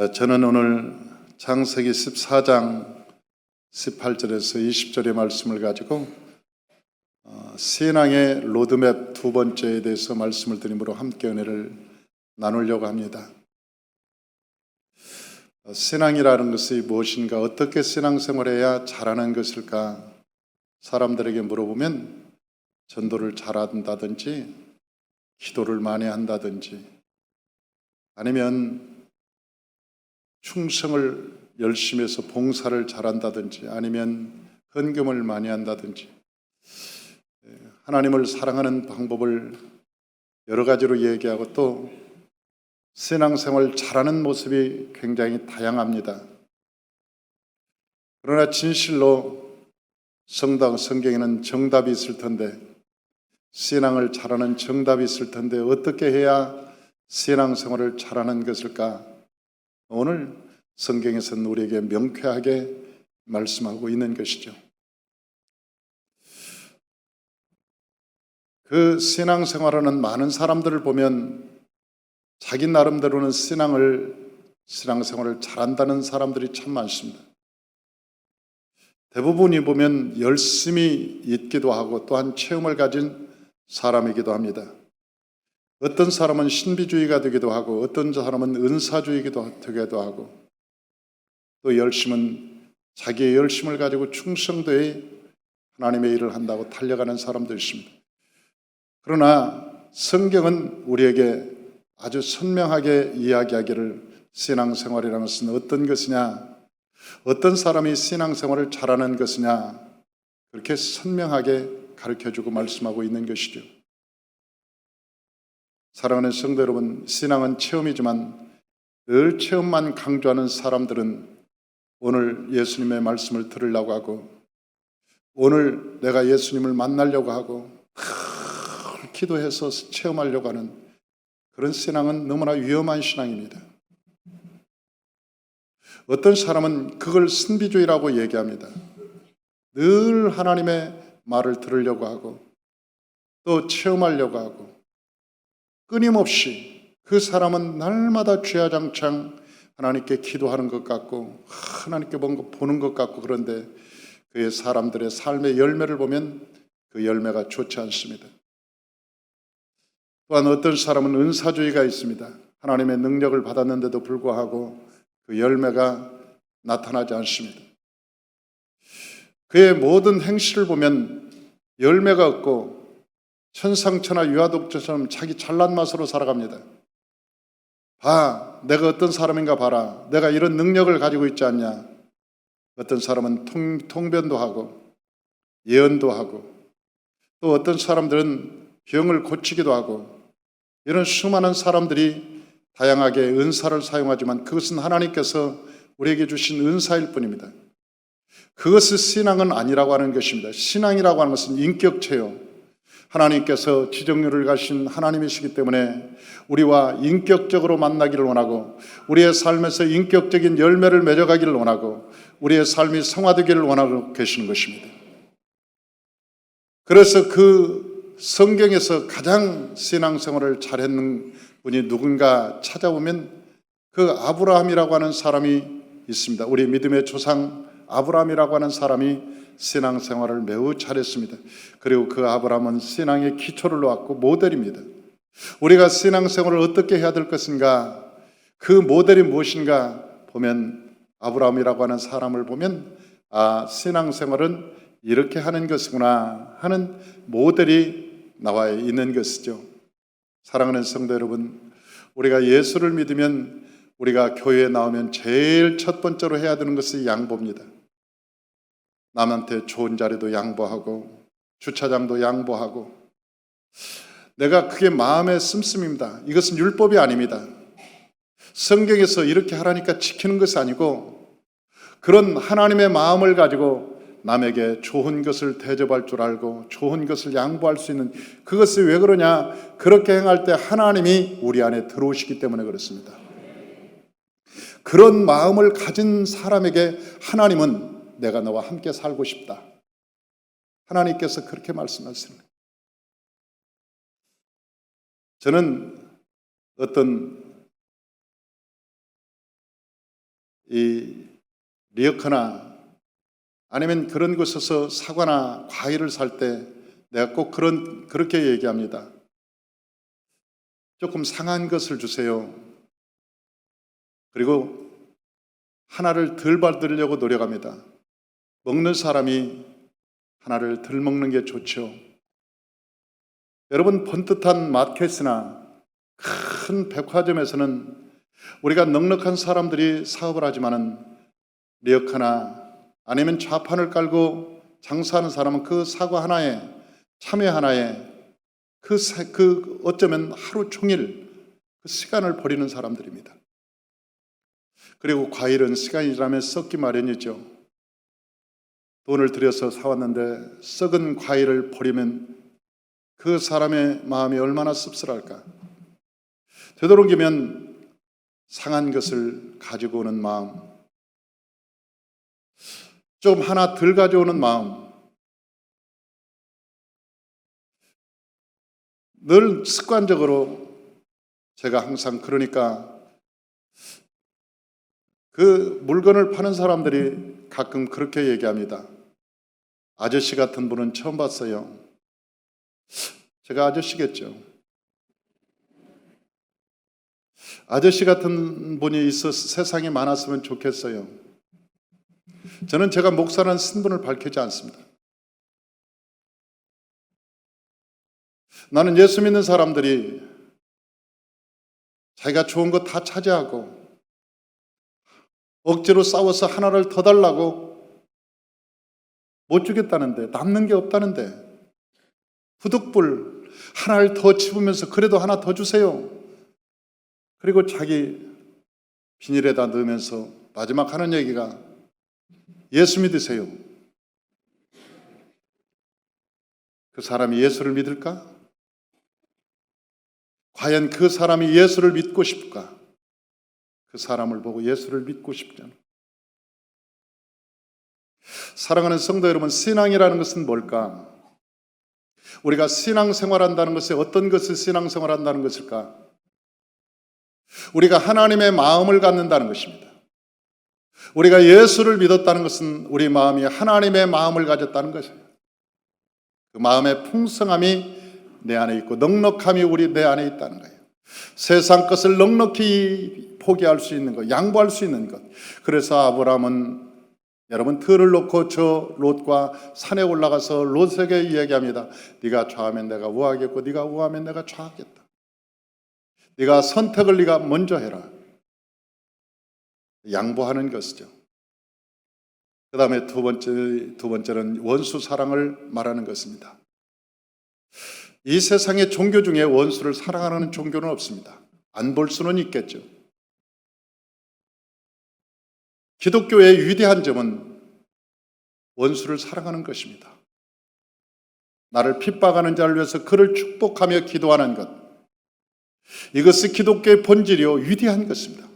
저는 오늘 창세기 14장 18절에서 20절의 말씀을 가지고 신앙의 로드맵 두 번째에 대해서 말씀을 드림으로 함께 은혜를 나누려고 합니다. 신앙이라는 것이 무엇인가, 어떻게 신앙생활해야 잘하는 것일까? 사람들에게 물어보면 전도를 잘한다든지 기도를 많이 한다든지 아니면 충성을 열심히 해서 봉사를 잘한다든지 아니면 헌금을 많이 한다든지 하나님을 사랑하는 방법을 여러 가지로 얘기하고 또 신앙생활 잘하는 모습이 굉장히 다양합니다. 그러나 진실로 성경에는 정답이 있을 텐데, 신앙을 잘하는 정답이 있을 텐데 어떻게 해야 신앙생활을 잘하는 것일까? 오늘 성경에서는 우리에게 명쾌하게 말씀하고 있는 것이죠. 그 신앙생활하는 많은 사람들을 보면 자기 나름대로는 신앙생활을 잘한다는 사람들이 참 많습니다. 대부분이 보면 열심히 있기도 하고 또한 체험을 가진 사람이기도 합니다. 어떤 사람은 신비주의가 되기도 하고 어떤 사람은 은사주의가 되기도 하고 또 열심은 자기의 열심을 가지고 충성되이 하나님의 일을 한다고 달려가는 사람도 있습니다. 그러나 성경은 우리에게 아주 선명하게 이야기하기를 신앙생활이라는 것은 어떤 것이냐, 어떤 사람이 신앙생활을 잘하는 것이냐, 그렇게 선명하게 가르쳐주고 말씀하고 있는 것이죠. 사랑하는 성도 여러분, 신앙은 체험이지만 늘 체험만 강조하는 사람들은 오늘 예수님의 말씀을 들으려고 하고 오늘 내가 예수님을 만나려고 하고 기도해서 체험하려고 하는 그런 신앙은 너무나 위험한 신앙입니다. 어떤 사람은 그걸 신비주의라고 얘기합니다. 늘 하나님의 말을 들으려고 하고 또 체험하려고 하고 끊임없이 그 사람은 날마다 주야장창 하나님께 기도하는 것 같고 하나님께 뭔가 보는 것 같고, 그런데 그의 사람들의 삶의 열매를 보면 그 열매가 좋지 않습니다. 또한 어떤 사람은 은사주의가 있습니다. 하나님의 능력을 받았는데도 불구하고 그 열매가 나타나지 않습니다. 그의 모든 행실을 보면 열매가 없고 천상천하 유아독자처럼 자기 잘난 맛으로 살아갑니다. 봐, 내가 어떤 사람인가 봐라. 내가 이런 능력을 가지고 있지 않냐. 어떤 사람은 통변도 하고 예언도 하고 또 어떤 사람들은 병을 고치기도 하고, 이런 수많은 사람들이 다양하게 은사를 사용하지만 그것은 하나님께서 우리에게 주신 은사일 뿐입니다. 그것이 신앙은 아니라고 하는 것입니다. 신앙이라고 하는 것은 인격체요, 하나님께서 지정률을 가신 하나님이시기 때문에 우리와 인격적으로 만나기를 원하고 우리의 삶에서 인격적인 열매를 맺어가기를 원하고 우리의 삶이 성화되기를 원하고 계시는 것입니다. 그래서 그 성경에서 가장 신앙생활을 잘했는 분이 누군가 찾아보면 그 아브라함이라고 하는 사람이 있습니다. 우리 믿음의 조상 아브라함이라고 하는 사람이 신앙생활을 매우 잘했습니다. 그리고 그 아브라함은 신앙의 기초를 놓았고 모델입니다. 우리가 신앙생활을 어떻게 해야 될 것인가, 그 모델이 무엇인가 보면 아브라함이라고 하는 사람을 보면 신앙생활은 이렇게 하는 것이구나 하는 모델이 나와 있는 것이죠. 사랑하는 성도 여러분, 우리가 예수를 믿으면 우리가 교회에 나오면 제일 첫 번째로 해야 되는 것이 양보입니다. 남한테 좋은 자리도 양보하고 주차장도 양보하고, 내가 그게 마음에 씀씀입니다. 이것은 율법이 아닙니다. 성경에서 이렇게 하라니까 지키는 것이 아니고 그런 하나님의 마음을 가지고 남에게 좋은 것을 대접할 줄 알고 좋은 것을 양보할 수 있는, 그것이 왜 그러냐, 그렇게 행할 때 하나님이 우리 안에 들어오시기 때문에 그렇습니다. 그런 마음을 가진 사람에게 하나님은 내가 너와 함께 살고 싶다, 하나님께서 그렇게 말씀하십니다. 저는 어떤 이 리어카나 아니면 그런 곳에서 사과나 과일을 살 때 내가 꼭 그렇게 얘기합니다. 조금 상한 것을 주세요. 그리고 하나를 덜 받으려고 노력합니다. 먹는 사람이 하나를 덜 먹는 게 좋죠. 여러분, 번듯한 마켓이나 큰 백화점에서는 우리가 넉넉한 사람들이 사업을 하지만은 리어카나 아니면 좌판을 깔고 장사하는 사람은 그 사과 하나에 참외 하나에 어쩌면 하루 종일 그 시간을 버리는 사람들입니다. 그리고 과일은 시간이 지나면 썩기 마련이죠. 돈을 들여서 사왔는데 썩은 과일을 버리면 그 사람의 마음이 얼마나 씁쓸할까. 되도록이면 상한 것을 가지고 오는 마음, 좀 하나 덜 가져오는 마음, 늘 습관적으로 제가 항상 그러니까 그 물건을 파는 사람들이 가끔 그렇게 얘기합니다. 아저씨 같은 분은 처음 봤어요. 제가 아저씨겠죠. 아저씨 같은 분이 있어 세상에 많았으면 좋겠어요. 저는 제가 목사라는 신분을 밝히지 않습니다. 나는 예수 믿는 사람들이 자기가 좋은 거 다 차지하고 억지로 싸워서 하나를 더 달라고 못 주겠다는데, 남는 게 없다는데, 후득불 하나를 더 집으면서 그래도 하나 더 주세요. 그리고 자기 비닐에다 넣으면서 마지막 하는 얘기가 예수 믿으세요. 그 사람이 예수를 믿을까? 과연 그 사람이 예수를 믿고 싶을까? 그 사람을 보고 예수를 믿고 싶잖아. 사랑하는 성도 여러분, 신앙이라는 것은 뭘까? 우리가 신앙생활한다는 것이 어떤 것을 신앙생활한다는 것일까? 우리가 하나님의 마음을 갖는다는 것입니다. 우리가 예수를 믿었다는 것은 우리 마음이 하나님의 마음을 가졌다는 것이에요. 그 마음의 풍성함이 내 안에 있고 넉넉함이 내 안에 있다는 거예요. 세상 것을 넉넉히 포기할 수 있는 것, 양보할 수 있는 것. 그래서 아브라함은 여러분 들을 놓고 저 롯과 산에 올라가서 롯에게 이야기합니다. 네가 좌하면 내가 우하겠고 네가 우하면 내가 좌하겠다. 네가 선택을 네가 먼저 해라. 양보하는 것이죠. 그 다음에 두 번째는 원수 사랑을 말하는 것입니다. 이 세상의 종교 중에 원수를 사랑하는 종교는 없습니다. 안 볼 수는 있겠죠. 기독교의 위대한 점은 원수를 사랑하는 것입니다. 나를 핍박하는 자를 위해서 그를 축복하며 기도하는 것. 이것이 기독교의 본질이요 위대한 것입니다.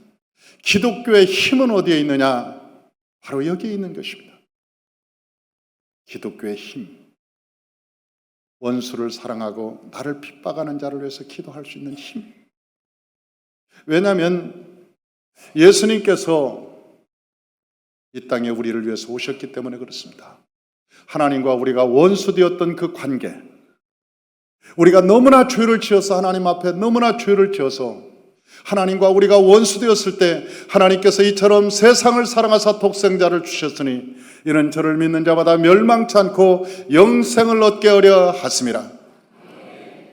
기독교의 힘은 어디에 있느냐? 바로 여기에 있는 것입니다. 기독교의 힘. 원수를 사랑하고 나를 핍박하는 자를 위해서 기도할 수 있는 힘. 왜냐하면 예수님께서 이 땅에 우리를 위해서 오셨기 때문에 그렇습니다. 하나님과 우리가 원수되었던 그 관계, 우리가 너무나 죄를 지어서 하나님 앞에 너무나 죄를 지어서 하나님과 우리가 원수되었을 때 하나님께서 이처럼 세상을 사랑하사 독생자를 주셨으니 이는 저를 믿는 자마다 멸망치 않고 영생을 얻게 하려 하심이라.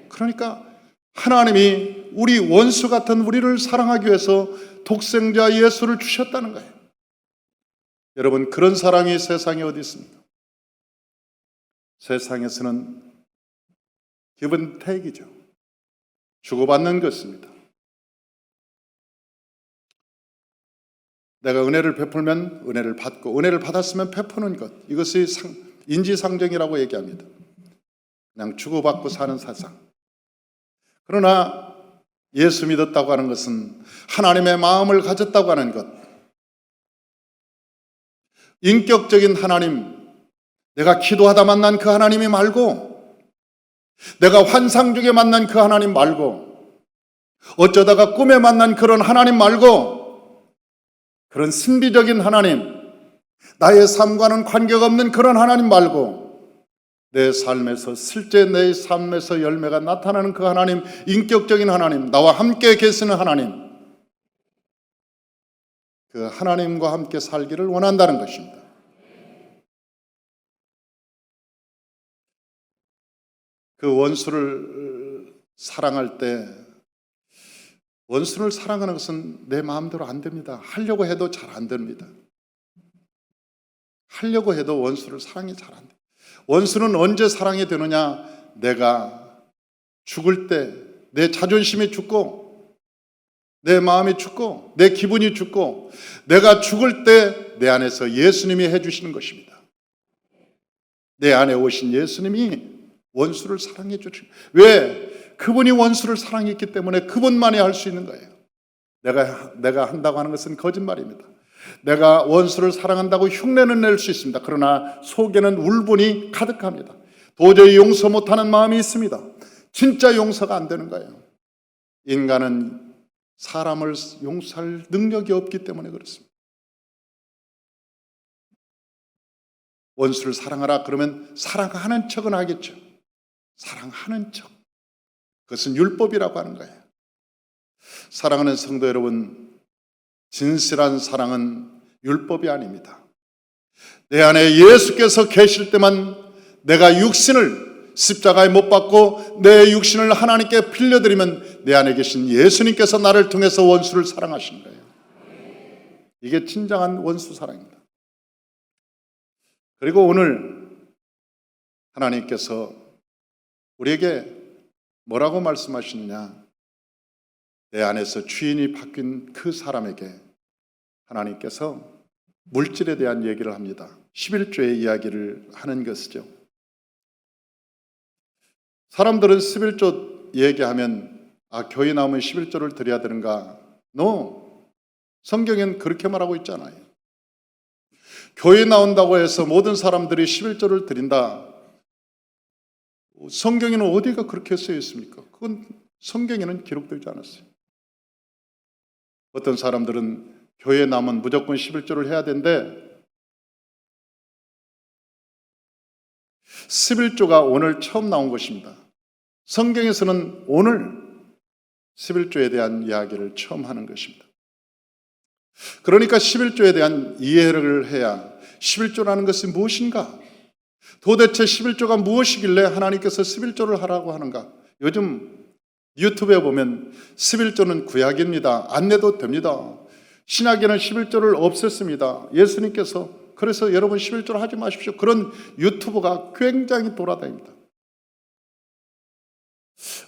그러니까 하나님이 우리 원수 같은 우리를 사랑하기 위해서 독생자 예수를 주셨다는 거예요. 여러분, 그런 사랑이 세상에 어디 있습니까? 세상에서는 기분 택이죠. 주고받는 것입니다. 내가 은혜를 베풀면 은혜를 받고 은혜를 받았으면 베푸는 것, 이것이 인지상정이라고 얘기합니다. 그냥 주고받고 사는 세상. 그러나 예수 믿었다고 하는 것은 하나님의 마음을 가졌다고 하는 것, 인격적인 하나님, 내가 기도하다 만난 그 하나님이 말고, 내가 환상 중에 만난 그 하나님 말고, 어쩌다가 꿈에 만난 그런 하나님 말고, 그런 신비적인 하나님, 나의 삶과는 관계가 없는 그런 하나님 말고 내 삶에서 실제 내 삶에서 열매가 나타나는 그 하나님, 인격적인 하나님, 나와 함께 계시는 하나님, 그 하나님과 함께 살기를 원한다는 것입니다. 그 원수를 사랑할 때, 원수를 사랑하는 것은 내 마음대로 안 됩니다. 하려고 해도 잘 안 됩니다. 하려고 해도 원수를 사랑이 잘 안 돼요. 원수는 언제 사랑이 되느냐? 내가 죽을 때 내 자존심이 죽고 내 마음이 죽고 내 기분이 죽고 내가 죽을 때 내 안에서 예수님이 해주시는 것입니다. 내 안에 오신 예수님이 원수를 사랑해 주시고, 왜? 그분이 원수를 사랑했기 때문에 그분만이 할 수 있는 거예요. 내가 한다고 하는 것은 거짓말입니다. 내가 원수를 사랑한다고 흉내는 낼 수 있습니다. 그러나 속에는 울분이 가득합니다. 도저히 용서 못하는 마음이 있습니다. 진짜 용서가 안 되는 거예요. 인간은 사람을 용서할 능력이 없기 때문에 그렇습니다. 원수를 사랑하라 그러면 사랑하는 척은 하겠죠. 사랑하는 척. 그것은 율법이라고 하는 거예요. 사랑하는 성도 여러분, 진실한 사랑은 율법이 아닙니다. 내 안에 예수께서 계실 때만 내가 육신을 십자가에 못 박고 내 육신을 하나님께 빌려드리면 내 안에 계신 예수님께서 나를 통해서 원수를 사랑하시는 거예요. 이게 진정한 원수 사랑입니다. 그리고 오늘 하나님께서 우리에게 뭐라고 말씀하시느냐? 내 안에서 주인이 바뀐 그 사람에게 하나님께서 물질에 대한 얘기를 합니다. 11조의 이야기를 하는 것이죠. 사람들은 11조 얘기하면 교회 나오면 11조를 드려야 되는가? No. 성경엔 그렇게 말하고 있잖아요. 교회 나온다고 해서 모든 사람들이 11조를 드린다. 성경에는 어디가 그렇게 쓰여 있습니까? 그건 성경에는 기록되지 않았어요. 어떤 사람들은 교회에 나오면 무조건 11조를 해야 되는데 11조가 오늘 처음 나온 것입니다. 성경에서는 오늘 11조에 대한 이야기를 처음 하는 것입니다. 그러니까 11조에 대한 이해를 해야 11조라는 것이 무엇인가? 도대체 11조가 무엇이길래 하나님께서 11조를 하라고 하는가? 요즘 유튜브에 보면 11조는 구약입니다. 안 내도 됩니다. 신약에는 11조를 없앴습니다. 예수님께서 그래서 여러분 11조를 하지 마십시오. 그런 유튜브가 굉장히 돌아다닙니다.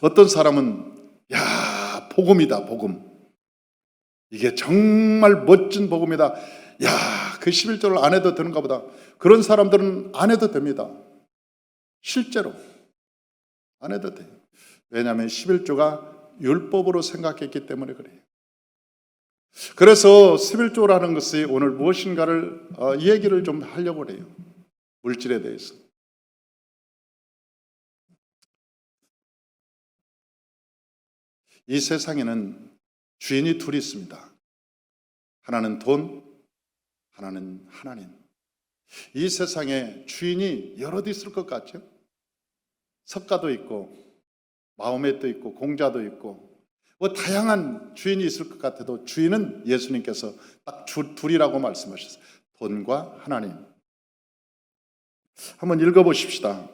어떤 사람은 야, 복음이다, 복음. 이게 정말 멋진 복음이다. 야, 그 11조를 안 해도 되는가 보다. 그런 사람들은 안 해도 됩니다. 실제로 안 해도 돼요. 왜냐하면 11조가 율법으로 생각했기 때문에 그래요. 그래서 11조라는 것이 오늘 무엇인가를 이 얘기를 좀 하려고 해요. 물질에 대해서. 이 세상에는 주인이 둘이 있습니다. 하나는 돈, 하나는 하나님. 이 세상에 주인이 여럿 있을 것 같죠? 석가도 있고 마호мет도 있고 공자도 있고 다양한 주인이 있을 것 같아도 주인은 예수님께서 딱 둘이라고 말씀하셨어요. 돈과 하나님. 한번 읽어보십시다.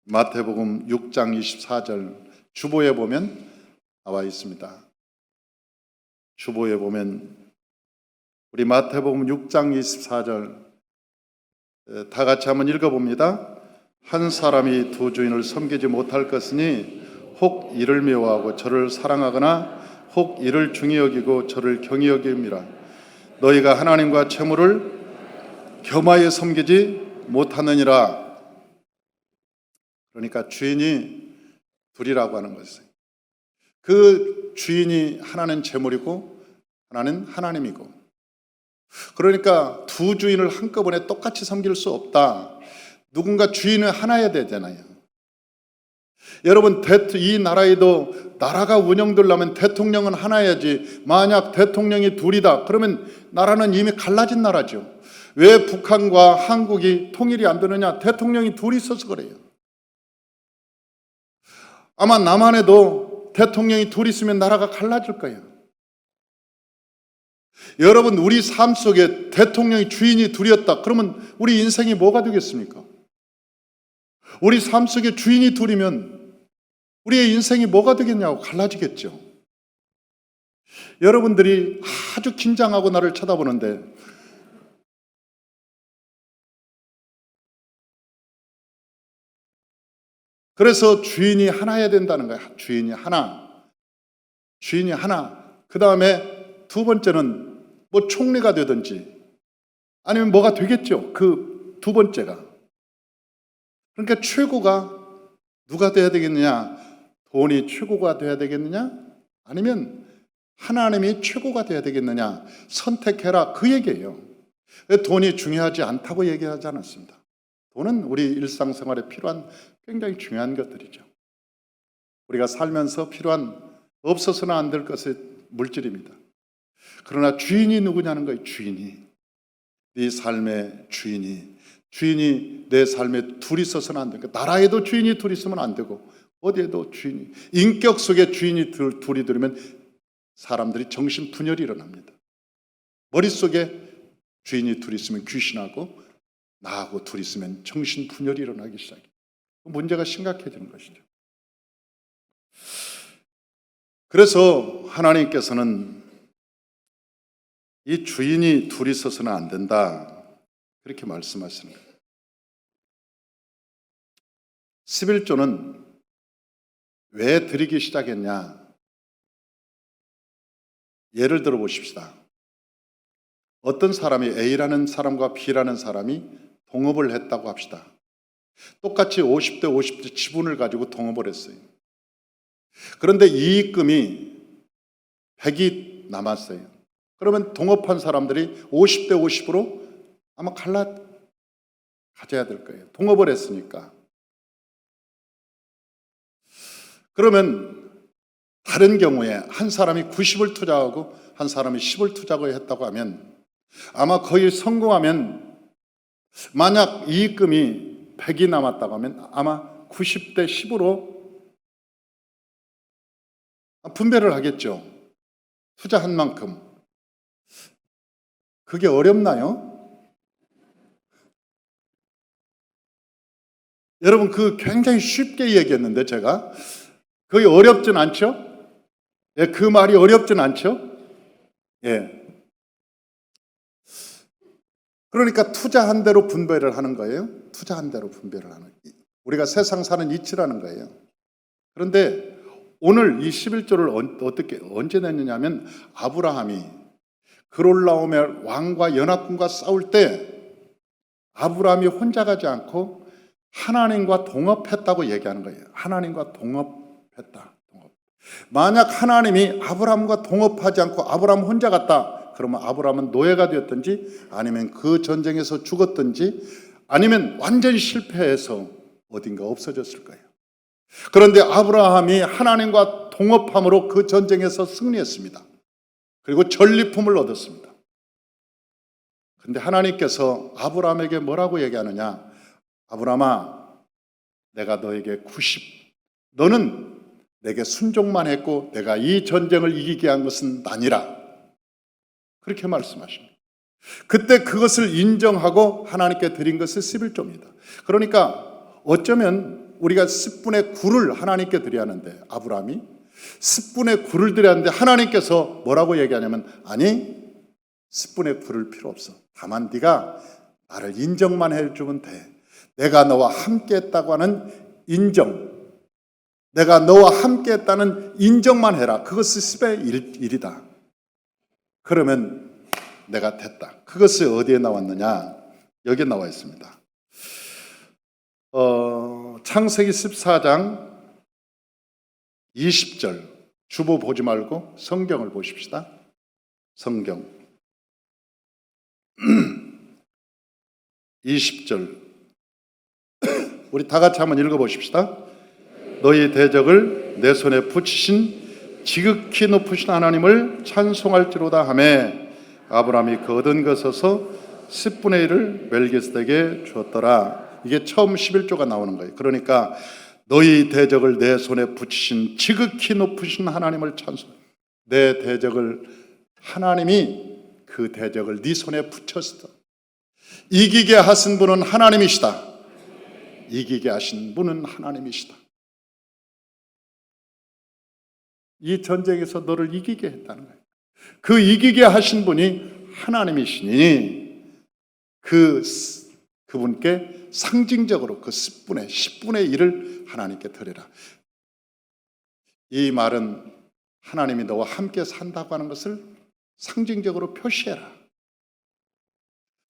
마태복음 6장 24절 주보에 보면 나와 있습니다. 주보에 보면 우리 마태복음 6장 24절 다 같이 한번 읽어봅니다. 한 사람이 두 주인을 섬기지 못할 것이니 혹 이를 미워하고 저를 사랑하거나 혹 이를 중히 여기고 저를 경히 여김이라. 너희가 하나님과 채무를 겸하여 섬기지 못하느니라. 그러니까 주인이 둘이라고 하는 것이에요. 그 주인이 하나는 재물이고 하나는 하나님이고, 그러니까 두 주인을 한꺼번에 똑같이 섬길 수 없다. 누군가 주인은 하나여야 되잖아요. 여러분 이 나라에도 나라가 운영되려면 대통령은 하나야지. 만약 대통령이 둘이다 그러면 나라는 이미 갈라진 나라죠. 왜 북한과 한국이 통일이 안 되느냐? 대통령이 둘이 있어서 그래요. 아마 남한에도 대통령이 둘이 있으면 나라가 갈라질 거예요. 여러분, 우리 삶 속에 대통령이 주인이 둘이었다 그러면 우리 인생이 뭐가 되겠습니까? 우리 삶 속에 주인이 둘이면 우리의 인생이 뭐가 되겠냐고 갈라지겠죠. 여러분들이 아주 긴장하고 나를 쳐다보는데 그래서 주인이 하나여야 된다는 거야. 주인이 하나. 주인이 하나. 그 다음에 두 번째는 뭐 총리가 되든지 아니면 뭐가 되겠죠. 그 두 번째가. 그러니까 최고가 누가 돼야 되겠느냐? 돈이 최고가 돼야 되겠느냐? 아니면 하나님이 최고가 돼야 되겠느냐? 선택해라. 그 얘기예요. 돈이 중요하지 않다고 얘기하지 않았습니다. 돈은 우리 일상생활에 필요한 굉장히 중요한 것들이죠. 우리가 살면서 필요한 없어서는 안 될 것의 물질입니다. 그러나 주인이 누구냐는 거예요. 주인이. 네 삶의 주인이 내 삶에 둘이 있어서는 안 되고 나라에도 주인이 둘이 있으면 안 되고 어디에도 주인이 인격 속에 주인이 둘이 들으면 사람들이 정신분열이 일어납니다. 머릿속에 주인이 둘이 있으면 귀신하고 나하고 둘이 있으면 정신분열이 일어나기 시작해요. 문제가 심각해지는 것이죠. 그래서 하나님께서는 이 주인이 둘이 있어서는 안 된다 그렇게 말씀하시는 거예요. 11조는 왜 드리기 시작했냐? 예를 들어 보십시다. 어떤 사람이 A라는 사람과 B라는 사람이 동업을 했다고 합시다. 똑같이 50대 지분을 가지고 동업을 했어요. 그런데 이익금이 100이 남았어요. 그러면 동업한 사람들이 50대 50으로 아마 가져야 될 거예요. 동업을 했으니까. 그러면 다른 경우에 한 사람이 90을 투자하고 한 사람이 10을 투자하고 했다고 하면 아마 거의 성공하면 만약 이익금이 100이 남았다고 하면 아마 90대 10으로 분배를 하겠죠. 투자한 만큼. 그게 어렵나요? 여러분, 그 굉장히 쉽게 얘기했는데 제가 거의 어렵진 않죠? 예, 그 말이 어렵진 않죠? 예. 그러니까 투자한 대로 분배를 하는 거예요. 투자한 대로 분배를 하는. 우리가 세상 사는 이치라는 거예요. 그런데 오늘 이 11조를 언제 냈느냐면 아브라함이 그롤라오멜 왕과 연합군과 싸울 때 아브라함이 혼자 가지 않고 하나님과 동업했다고 얘기하는 거예요. 하나님과 동업했다. 만약 하나님이 아브라함과 동업하지 않고 아브라함 혼자 갔다. 그러면 아브라함은 노예가 되었든지 아니면 그 전쟁에서 죽었든지 아니면 완전히 실패해서 어딘가 없어졌을 거예요. 그런데 아브라함이 하나님과 동업함으로 그 전쟁에서 승리했습니다. 그리고 전리품을 얻었습니다. 그런데 하나님께서 아브라함에게 뭐라고 얘기하느냐? 아브라함아, 내가 너에게 너는 내게 순종만 했고 내가 이 전쟁을 이기게 한 것은 아니라 그렇게 말씀하십니다. 그때 그것을 인정하고 하나님께 드린 것이 11조입니다. 그러니까 어쩌면 우리가 10분의 9를 하나님께 드려야 하는데 아브라함이 10분의 9를 드려야 하는데 하나님께서 뭐라고 얘기하냐면 아니 10분의 9를 필요 없어. 다만 네가 나를 인정만 해주면 돼. 내가 너와 함께 했다고 하는 인정, 내가 너와 함께 했다는 인정만 해라. 그것이 10의 1이다. 그러면 내가 됐다. 그것이 어디에 나왔느냐? 여기에 나와 있습니다. 창세기 14장 20절. 주보 보지 말고 성경을 보십시다. 성경 20절 우리 다 같이 한번 읽어보십시다. 너희 대적을 내 손에 붙이신 지극히 높으신 하나님을 찬송할지로다 하며 아브라함이 그 얻은 것에서 10분의 1을 멜기스덱에게 주었더라. 이게 처음 11조가 나오는 거예요. 그러니까 너희 대적을 내 손에 붙이신 지극히 높으신 하나님을 찬송. 내 대적을 하나님이 그 대적을 네 손에 붙였어. 이기게 하신 분은 하나님이시다. 이기게 하신 분은 하나님이시다. 이 전쟁에서 너를 이기게 했다는 거예요. 그 이기게 하신 분이 하나님이시니 그분께 상징적으로 그 10분의 1을 하나님께 드리라. 이 말은 하나님이 너와 함께 산다고 하는 것을 상징적으로 표시해라.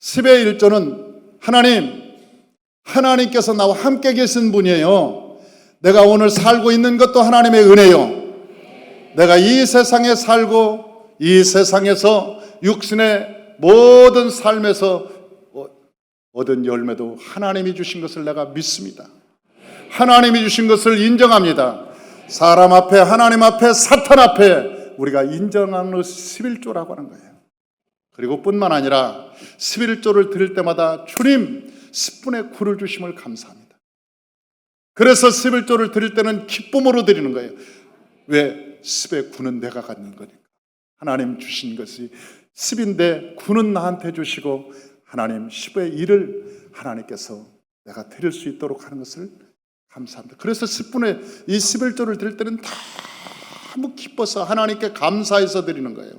10의 1조는 하나님께서 나와 함께 계신 분이에요. 내가 오늘 살고 있는 것도 하나님의 은혜요. 내가 이 세상에 살고 이 세상에서 육신의 모든 삶에서 얻은 열매도 하나님이 주신 것을 내가 믿습니다. 하나님이 주신 것을 인정합니다. 사람 앞에, 하나님 앞에, 사탄 앞에 우리가 인정하는 것이 11조라고 하는 거예요. 그리고 뿐만 아니라 11조를 드릴 때마다 주님 10분의 9를 주심을 감사합니다. 그래서 11조를 드릴 때는 기쁨으로 드리는 거예요. 왜? 10의 9는 내가 갖는 거니까. 하나님 주신 것이 10인데 9는 나한테 주시고 하나님 10의 1을 하나님께서 내가 드릴 수 있도록 하는 것을 감사합니다. 그래서 10분의 이 11조를 드릴 때는 너무 기뻐서 하나님께 감사해서 드리는 거예요.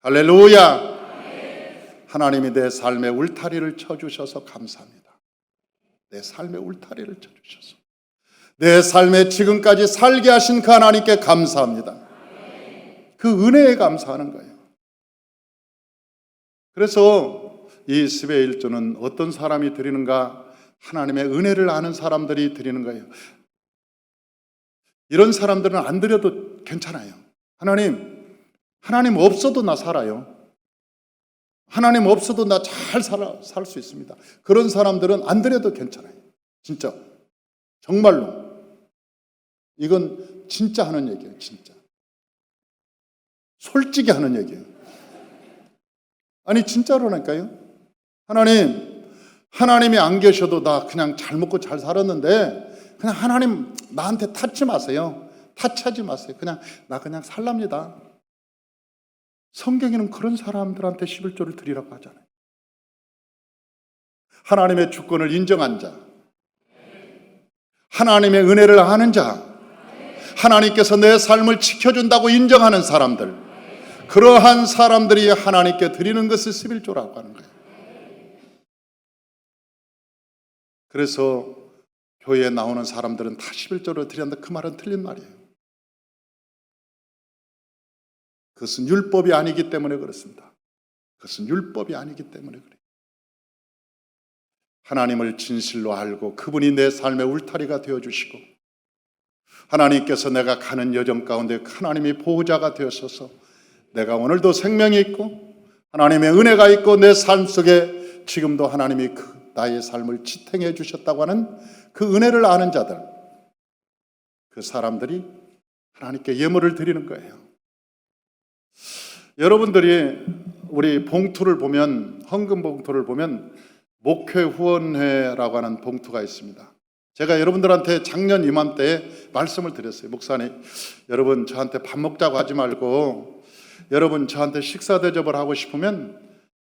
할렐루야. 하나님이 내 삶의 울타리를 쳐주셔서 감사합니다. 내 삶의 울타리를 쳐주셔서 내 삶에 지금까지 살게 하신 그 하나님께 감사합니다. 그 은혜에 감사하는 거예요. 그래서 이 10의 1조는 어떤 사람이 드리는가? 하나님의 은혜를 아는 사람들이 드리는 거예요. 이런 사람들은 안 드려도 괜찮아요. 하나님 없어도 나 살아요. 하나님 없어도 나 잘 살 수 있습니다. 그런 사람들은 안 드려도 괜찮아요. 진짜 정말로 이건 진짜 하는 얘기예요. 진짜 솔직히 하는 얘기예요. 아니 진짜로니까요. 하나님이 안 계셔도 나 그냥 잘 먹고 잘 살았는데 그냥 하나님 나한테 타치 마세요. 타치하지 마세요. 나 그냥 살랍니다. 성경에는 그런 사람들한테 11조를 드리라고 하잖아요. 하나님의 주권을 인정한 자, 하나님의 은혜를 아는 자, 하나님께서 내 삶을 지켜준다고 인정하는 사람들, 그러한 사람들이 하나님께 드리는 것을 11조라고 하는 거예요. 그래서 교회에 나오는 사람들은 다 11조를 드린다. 그 말은 틀린 말이에요. 그것은 율법이 아니기 때문에 그렇습니다. 그것은 율법이 아니기 때문에 그래요. 하나님을 진실로 알고 그분이 내 삶의 울타리가 되어주시고 하나님께서 내가 가는 여정 가운데 하나님이 보호자가 되어서서 내가 오늘도 생명이 있고 하나님의 은혜가 있고 내 삶 속에 지금도 하나님이 나의 삶을 지탱해 주셨다고 하는 그 은혜를 아는 자들, 그 사람들이 하나님께 예물을 드리는 거예요. 여러분들이 우리 봉투를 보면, 헌금 봉투를 보면 목회 후원회라고 하는 봉투가 있습니다. 제가 여러분들한테 작년 이맘때에 말씀을 드렸어요. 목사님, 여러분 저한테 밥 먹자고 하지 말고 여러분 저한테 식사 대접을 하고 싶으면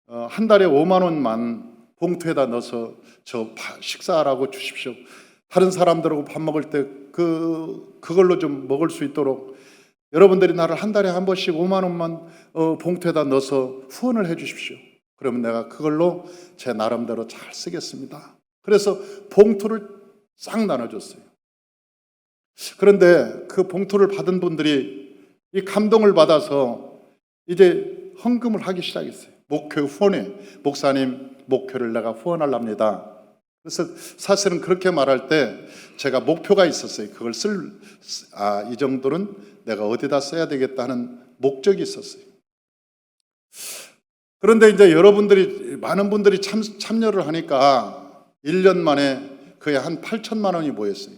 한 달에 5만 원만 봉투에다 넣어서 저 식사하라고 주십시오. 다른 사람들하고 밥 먹을 때 그걸로 좀 먹을 수 있도록 여러분들이 나를 한 달에 한 번씩 5만 원만 봉투에다 넣어서 후원을 해 주십시오. 그러면 내가 그걸로 제 나름대로 잘 쓰겠습니다. 그래서 봉투를 싹 나눠줬어요. 그런데 그 봉투를 받은 분들이 이 감동을 받아서 이제 헌금을 하기 시작했어요. 목회 후원회, 목사님 목표를 내가 후원하랍니다. 그래서 사실은 그렇게 말할 때 제가 목표가 있었어요. 그걸 이 정도는 내가 어디다 써야 되겠다 하는 목적이 있었어요. 그런데 이제 많은 분들이 참여를 하니까 1년 만에 거의 한 8천만 원이 모였어요.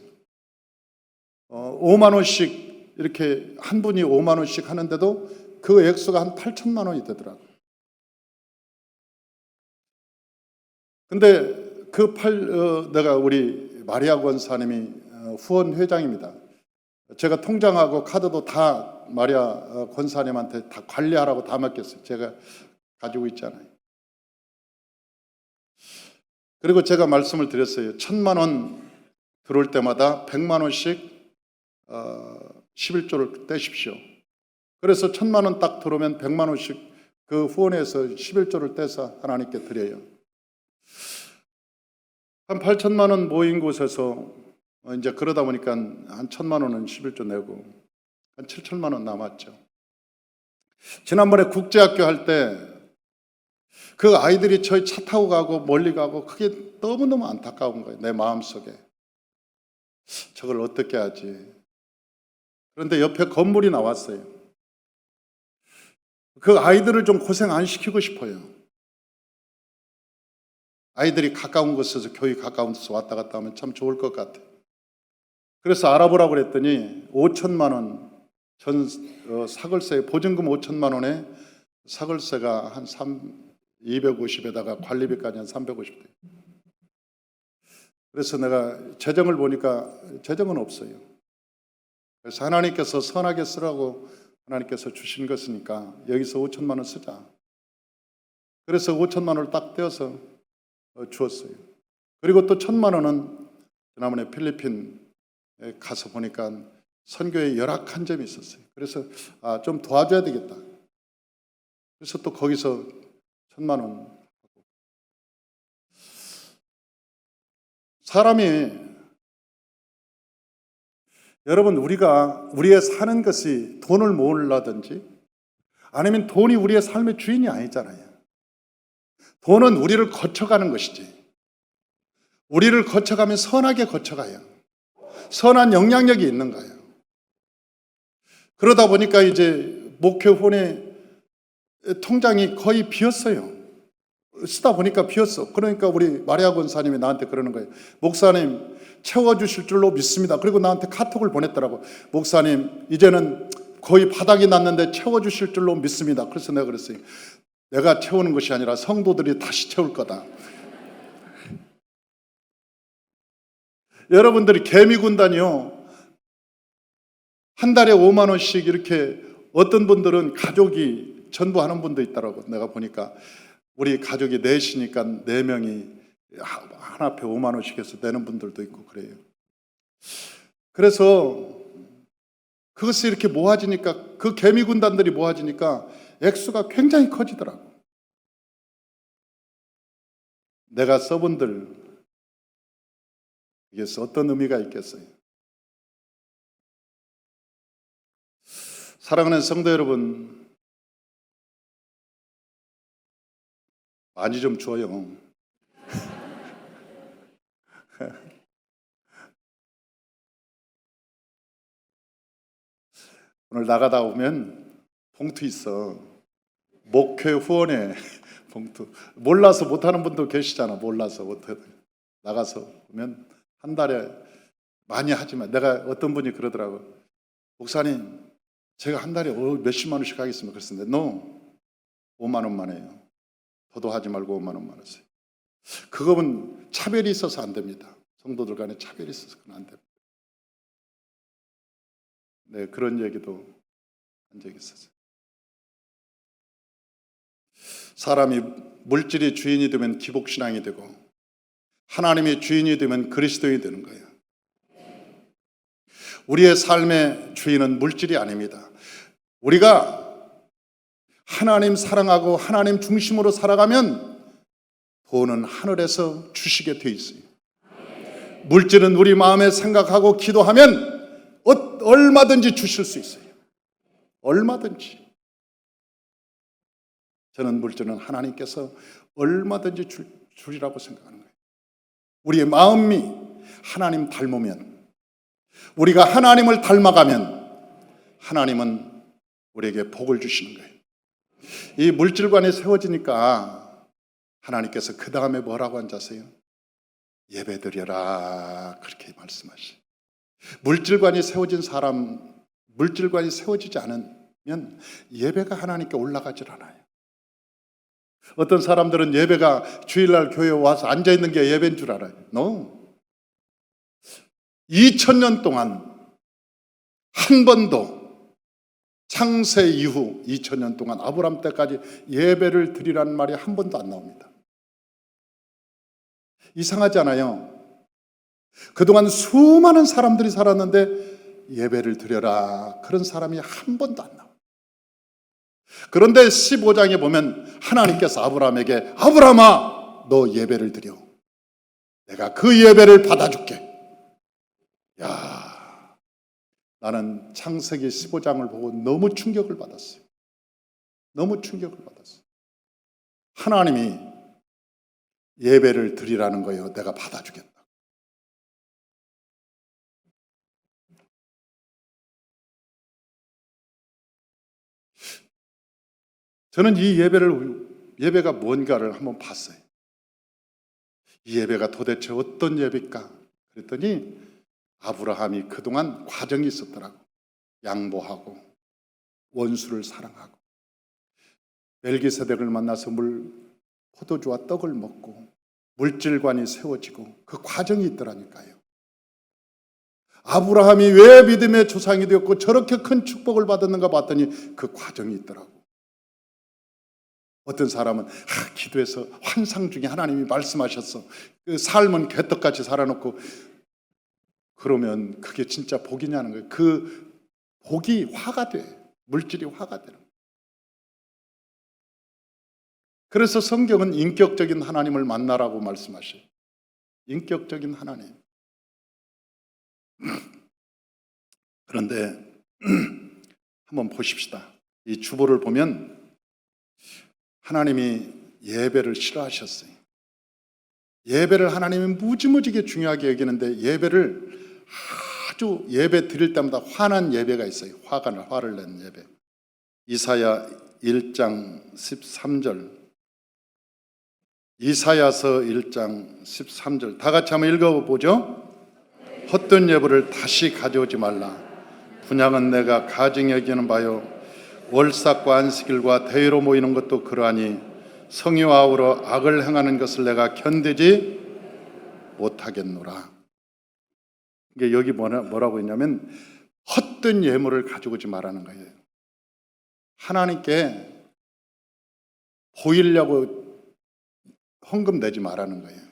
5만 원씩 이렇게 한 분이 5만 원씩 하는데도 그 액수가 한 8천만 원이 되더라고요. 근데 내가 우리 마리아 권사님이 후원 회장입니다. 제가 통장하고 카드도 다 마리아 권사님한테 다 관리하라고 다 맡겼어요. 제가 가지고 있잖아요. 그리고 제가 말씀을 드렸어요. 1,000만 원 들어올 때마다 100만 원씩 11조를 떼십시오. 그래서 1,000만 원 딱 들어오면 100만 원씩 그 후원에서 11조를 떼서 하나님께 드려요. 한 8천만 원 모인 곳에서 이제 그러다 보니까 한 1,000만 원은 11조 내고 한 7천만 원 남았죠. 지난번에 국제학교 할 때 그 아이들이 저희 차 타고 가고 멀리 가고 그게 너무너무 안타까운 거예요. 내 마음속에. 저걸 어떻게 하지? 그런데 옆에 건물이 나왔어요. 그 아이들을 좀 고생 안 시키고 싶어요. 아이들이 가까운 곳에서 교회 가까운 데서 왔다 갔다 하면 참 좋을 것 같아요. 그래서 알아보라고 그랬더니 5천만 원 사글세 보증금 5천만 원에 사글세가 한 250에다가 관리비까지 한 350. 그래서 내가 재정을 보니까 재정은 없어요. 그래서 하나님께서 선하게 쓰라고 하나님께서 주신 것이니까 여기서 5천만 원 쓰자. 그래서 5천만 원을 딱 떼어서 주었어요. 그리고 또 1,000만 원은 지난번에 필리핀 가서 보니까 선교에 열악한 점이 있었어요. 그래서 좀 도와줘야 되겠다. 그래서 또 거기서 1,000만 원. 사람이 여러분 우리의 사는 것이 돈을 모으려든지 아니면 돈이 우리의 삶의 주인이 아니잖아요. 돈은 우리를 거쳐가는 것이지. 우리를 거쳐가면 선하게 거쳐가요. 선한 영향력이 있는 거예요. 그러다 보니까 이제 목회혼의 통장이 거의 비었어요. 쓰다 보니까 비었어. 그러니까 우리 마리아 권사님이 나한테 그러는 거예요. 목사님 채워주실 줄로 믿습니다. 그리고 나한테 카톡을 보냈더라고. 목사님 이제는 거의 바닥이 났는데 채워주실 줄로 믿습니다. 그래서 내가 그랬어요. 내가 채우는 것이 아니라 성도들이 다시 채울 거다. 여러분들이 개미군단이요. 한 달에 5만 원씩 이렇게 어떤 분들은 가족이 전부 하는 분도 있더라고. 내가 보니까 우리 가족이 넷이니까 4명이 한 앞에 5만 원씩 해서 내는 분들도 있고 그래요. 그래서 그것이 이렇게 모아지니까 그 개미군단들이 모아지니까 액수가 굉장히 커지더라고. 내가 써본들 이게 어떤 의미가 있겠어요? 사랑하는 성도 여러분, 많이 좀 줘요. 오늘 나가다 오면 봉투 있어. 목회 후원회 봉투. 몰라서 못하는 분도 계시잖아. 몰라서 못해. 나가서 보면 한 달에 많이 하지만 내가 어떤 분이 그러더라고. 목사님 제가 한 달에 몇십만 원씩 하겠습니다. 그랬는데 no, 5만 원만 해요. 더도 하지 말고 5만 원만 하세요. 그거는 차별이 있어서 안 됩니다. 성도들 간에 차별이 있어서 그건 안 됩니다. 네, 그런 얘기도 한 적이 있었어요. 사람이 물질이 주인이 되면 기복신앙이 되고 하나님이 주인이 되면 그리스도인이 되는 거예요. 우리의 삶의 주인은 물질이 아닙니다. 우리가 하나님 사랑하고 하나님 중심으로 살아가면 돈은 하늘에서 주시게 돼 있어요. 물질은 우리 마음에 생각하고 기도하면 얼마든지 주실 수 있어요. 얼마든지. 저는 물질은 하나님께서 얼마든지 주리라고 생각하는 거예요. 우리의 마음이 하나님 닮으면, 우리가 하나님을 닮아가면 하나님은 우리에게 복을 주시는 거예요. 이 물질관이 세워지니까 하나님께서 그 다음에 뭐라고 앉으세요? 예배드려라 그렇게 말씀하시죠. 물질관이 세워지지 않으면 예배가 하나님께 올라가질 않아요. 어떤 사람들은 예배가 주일날 교회에 와서 앉아있는 게 예배인 줄 알아요. No. 2000년 동안 한 번도 창세 이후 2000년 동안 아브라함 때까지 예배를 드리라는 말이 한 번도 안 나옵니다. 이상하지 않아요? 그동안 수많은 사람들이 살았는데 예배를 드려라 그런 사람이 한 번도 안 나와요. 그런데 15장에 보면 하나님께서 아브라함에게 아브라함아 너 예배를 드려. 내가 그 예배를 받아줄게. 야, 나는 창세기 15장을 보고 너무 충격을 받았어요. 너무 충격을 받았어요. 하나님이 예배를 드리라는 거예요. 내가 받아주겠다. 저는 이 예배가 뭔가를 한번 봤어요. 이 예배가 도대체 어떤 예배일까? 그랬더니 아브라함이 그동안 과정이 있었더라고. 양보하고 원수를 사랑하고 멜기세덱을 만나서 포도주와 떡을 먹고 물질관이 세워지고 그 과정이 있더라니까요. 아브라함이 왜 믿음의 조상이 되었고 저렇게 큰 축복을 받았는가 봤더니 그 과정이 있더라고. 어떤 사람은 기도해서 환상 중에 하나님이 말씀하셨어. 그 삶은 개떡같이 살아놓고 그러면 그게 진짜 복이냐는 거예요. 그 복이 화가 돼. 물질이 화가 되는 거예요. 그래서 성경은 인격적인 하나님을 만나라고 말씀하셔요. 인격적인 하나님. 그런데 한번 보십시다. 이 주보를 보면 하나님이 예배를 싫어하셨어요. 예배를 하나님이 무지무지게 중요하게 여기는데 예배를 아주 예배 드릴 때마다 화난 예배가 있어요. 화를 낸 예배. 이사야 1장 13절. 이사야서 1장 13절. 다 같이 한번 읽어보죠. 헛된 예물을 다시 가져오지 말라. 분향은 내가 가증히 여기는 바요. 월삭과 안식일과 대회로 모이는 것도 그러하니 성의와 아우러 악을 행하는 것을 내가 견디지 못하겠노라. 이게 여기 뭐라고 했냐면 헛된 예물을 가져오지 말라는 거예요. 하나님께 보이려고 헌금 내지 말라는 거예요.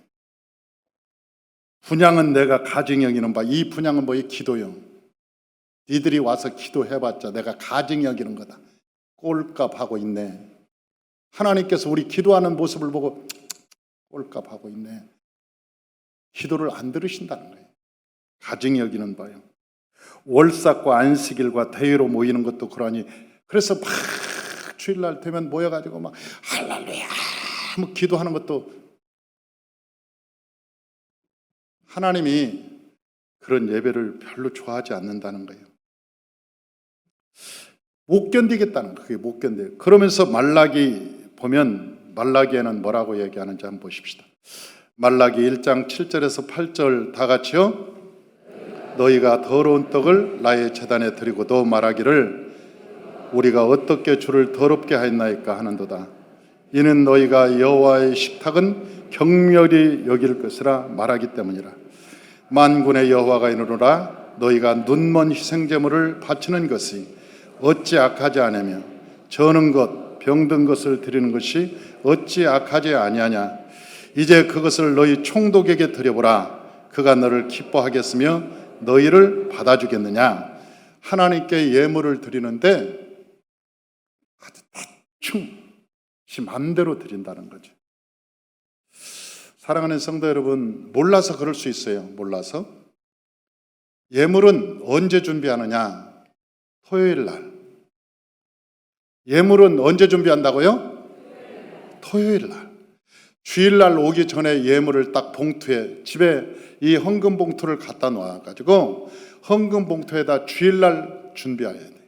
분향은 내가 가증히 여기는 바. 이 분향은 뭐예요? 기도요. 니들이 와서 기도해봤자 내가 가증히 여기는 거다. 꼴값하고 있네. 하나님께서 우리 기도하는 모습을 보고 꼴값하고 있네. 기도를 안 들으신다는 거예요. 가증히 여기는 바요. 월삭과 안식일과 대회로 모이는 것도 그러하니 그래서 막 주일날 되면 모여가지고 막 할렐루야 뭐 기도하는 것도 하나님이 그런 예배를 별로 좋아하지 않는다는 거예요. 못 견디겠다는 거예요. 그게 못 견뎌요. 그러면서 말라기 보면 말라기에는 뭐라고 얘기하는지 한번 보십시다. 말라기 1장 7절에서 8절 다 같이요. 너희가 더러운 떡을 나의 제단에 드리고 또 말하기를 우리가 어떻게 주를 더럽게 하였나이까 하는도다. 이는 너희가 여호와의 식탁은 경멸히 여길 것이라 말하기 때문이라. 만군의 여호와가 이르노라. 너희가 눈먼 희생제물을 바치는 것이 어찌 악하지 않으며 저는 것 병든 것을 드리는 것이 어찌 악하지 아니하냐. 이제 그것을 너희 총독에게 드려보라. 그가 너를 기뻐하겠으며 너희를 받아주겠느냐. 하나님께 예물을 드리는데 아주 대충 지 맘대로 드린다는 거죠. 사랑하는 성도 여러분, 몰라서 그럴 수 있어요. 몰라서. 예물은 언제 준비하느냐? 토요일 날. 예물은 언제 준비한다고요? 토요일 날. 주일날 오기 전에 예물을 딱 봉투에 집에 이 헌금 봉투를 갖다 놓아가지고 헌금 봉투에다 주일날 준비해야 돼요.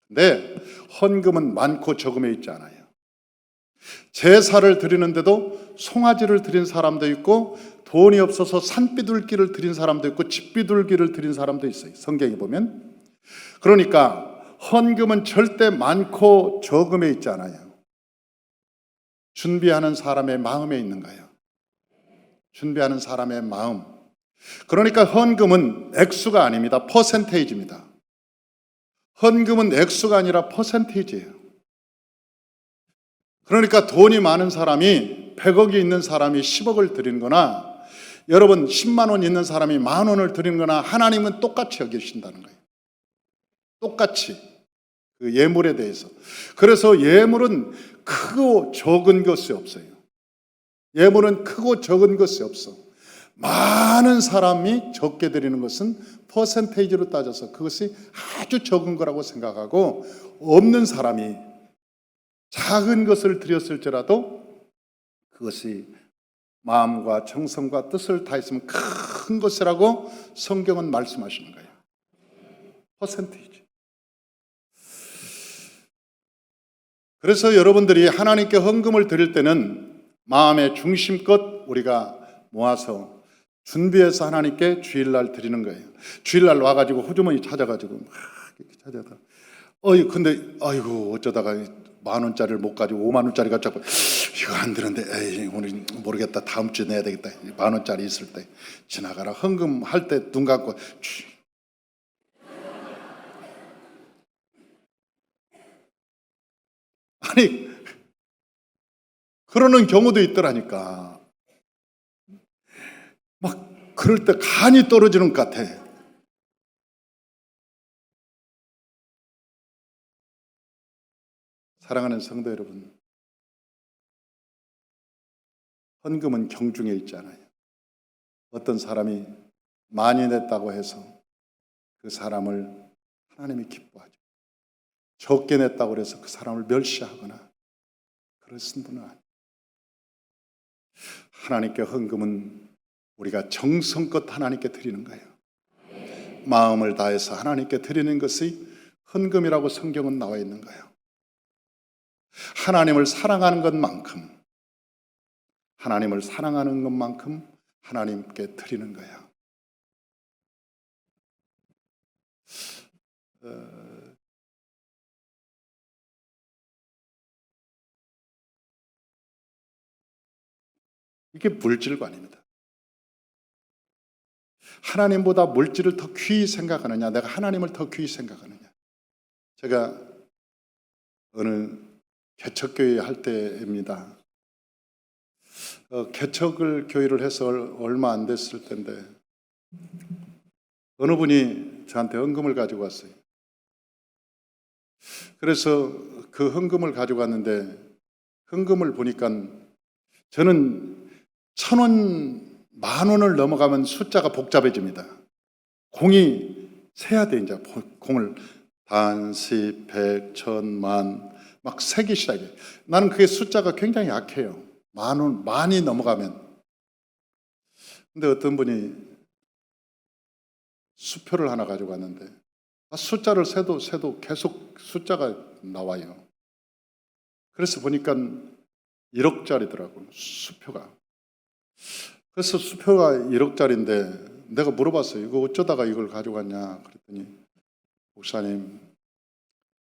근데 헌금은 많고 적음에 있지 않아요. 제사를 드리는데도 송아지를 드린 사람도 있고, 돈이 없어서 산비둘기를 드린 사람도 있고, 집비둘기를 드린 사람도 있어요, 성경에 보면. 그러니까 헌금은 절대 많고 적음에 있지 않아요. 준비하는 사람의 마음에 있는 거예요. 준비하는 사람의 마음. 그러니까 헌금은 액수가 아닙니다. 퍼센테이지입니다. 헌금은 액수가 아니라 퍼센테이지예요. 그러니까 돈이 많은 사람이 100억이 있는 사람이 10억을 드리는 거나, 여러분 10만 원 있는 사람이 10,000원을 드리는 거나, 하나님은 똑같이 여기신다는 거예요. 똑같이. 그 예물에 대해서. 그래서 예물은 크고 적은 것이 없어요. 예물은 크고 적은 것이 없어. 많은 사람이 적게 드리는 것은 퍼센테이지로 따져서 그것이 아주 적은 거라고 생각하고, 없는 사람이 작은 것을 드렸을지라도 그것이 마음과 정성과 뜻을 다했으면 큰 것이라고 성경은 말씀하시는 거예요. 퍼센테이지. 그래서 여러분들이 하나님께 헌금을 드릴 때는 마음의 중심껏 우리가 모아서 준비해서 하나님께 주일날 드리는 거예요. 주일날 와가지고 호주머니 찾아가지고 막 이렇게 찾아가. 근데 아이고 어쩌다가 10,000원짜리를 못 가지고 50,000원짜리 갖자고, 이거 안 되는데, 에이 오늘 모르겠다, 다음 주에 내야 되겠다. 10,000원짜리 있을 때 지나가라. 헌금 할 때 눈 감고 아니 그러는 경우도 있더라니까. 막 그럴 때 간이 떨어지는 것 같아. 사랑하는 성도 여러분, 헌금은 경중에 있잖아요. 어떤 사람이 많이 냈다고 해서 그 사람을 하나님이 기뻐하죠. 적게 냈다고 해서 그 사람을 멸시하거나 그러신 분은 아니에요. 하나님께 헌금은 우리가 정성껏 하나님께 드리는 거예요. 마음을 다해서 하나님께 드리는 것이 헌금이라고 성경은 나와 있는 거예요. 하나님을 사랑하는 것만큼, 하나님을 사랑하는 것만큼 하나님께 드리는 거예요. 이게 물질관입니다. 하나님보다 물질을 더 귀히 생각하느냐, 내가 하나님을 더 귀히 생각하느냐. 제가 어느 개척교회 할 때입니다. 개척을 교회를 해서 얼마 안 됐을 때인데 어느 분이 저한테 헌금을 가지고 왔어요. 그래서 그 헌금을 가지고 왔는데, 헌금을 보니까 저는 1,000원, 10,000원을 넘어가면 숫자가 복잡해집니다. 공이 세야 돼. 이제 공을 단, 10, 100, 1,000, 10,000 막 세기 시작해. 나는 그게 숫자가 굉장히 약해요. 10,000원, 많이 넘어가면. 근데 어떤 분이 수표를 하나 가지고 왔는데, 숫자를 세도 계속 숫자가 나와요. 그래서 보니까 1억짜리더라고요, 수표가. 그래서 수표가 1억짜리인데 내가 물어봤어요. 이거 어쩌다가 이걸 가져갔냐 그랬더니, 목사님,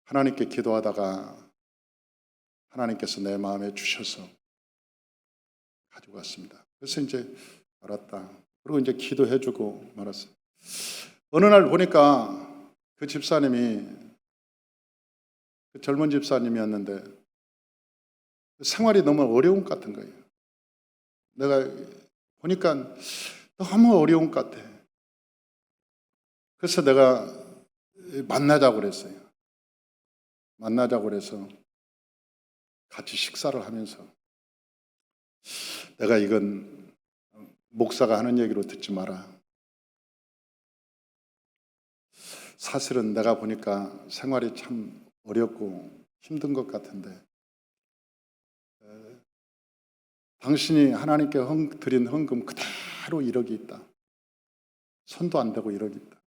하나님께 기도하다가 하나님께서 내 마음에 주셔서 가지고 왔습니다. 그래서 이제 알았다. 그리고 이제 기도해주고 말았어요. 어느 날 보니까 그 집사님이, 그 젊은 집사님이었는데 생활이 너무 어려운 것 같은 거예요. 내가 보니까 너무 어려운 것 같아. 그래서 내가 만나자고 그랬어요. 만나자고 그래서 같이 식사를 하면서, 내가 이건 목사가 하는 얘기로 듣지 마라. 사실은 내가 보니까 생활이 참 어렵고 힘든 것 같은데, 당신이 하나님께 드린 헌금 그대로 1억이 있다. 손도 안 대고 1억이 있다.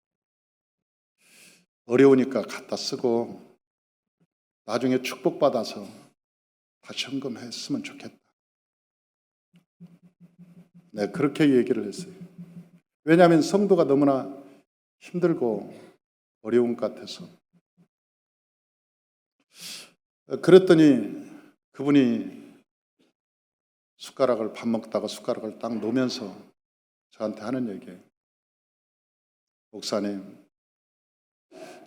어려우니까 갖다 쓰고 나중에 축복받아서 다시 점검했으면 좋겠다. 네, 그렇게 얘기를 했어요. 왜냐하면 성도가 너무나 힘들고 어려운 것 같아서. 그랬더니 그분이 숟가락을 밥 먹다가 숟가락을 딱 놓으면서 저한테 하는 얘기예요. 목사님,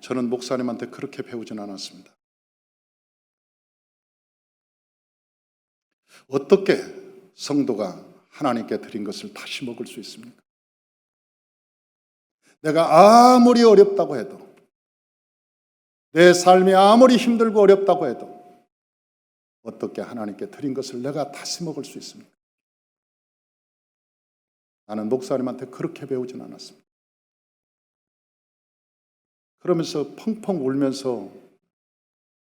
저는 목사님한테 그렇게 배우진 않았습니다. 어떻게 성도가 하나님께 드린 것을 다시 먹을 수 있습니까? 내가 아무리 어렵다고 해도, 내 삶이 아무리 힘들고 어렵다고 해도 어떻게 하나님께 드린 것을 내가 다시 먹을 수 있습니까? 나는 목사님한테 그렇게 배우진 않았습니다. 그러면서 펑펑 울면서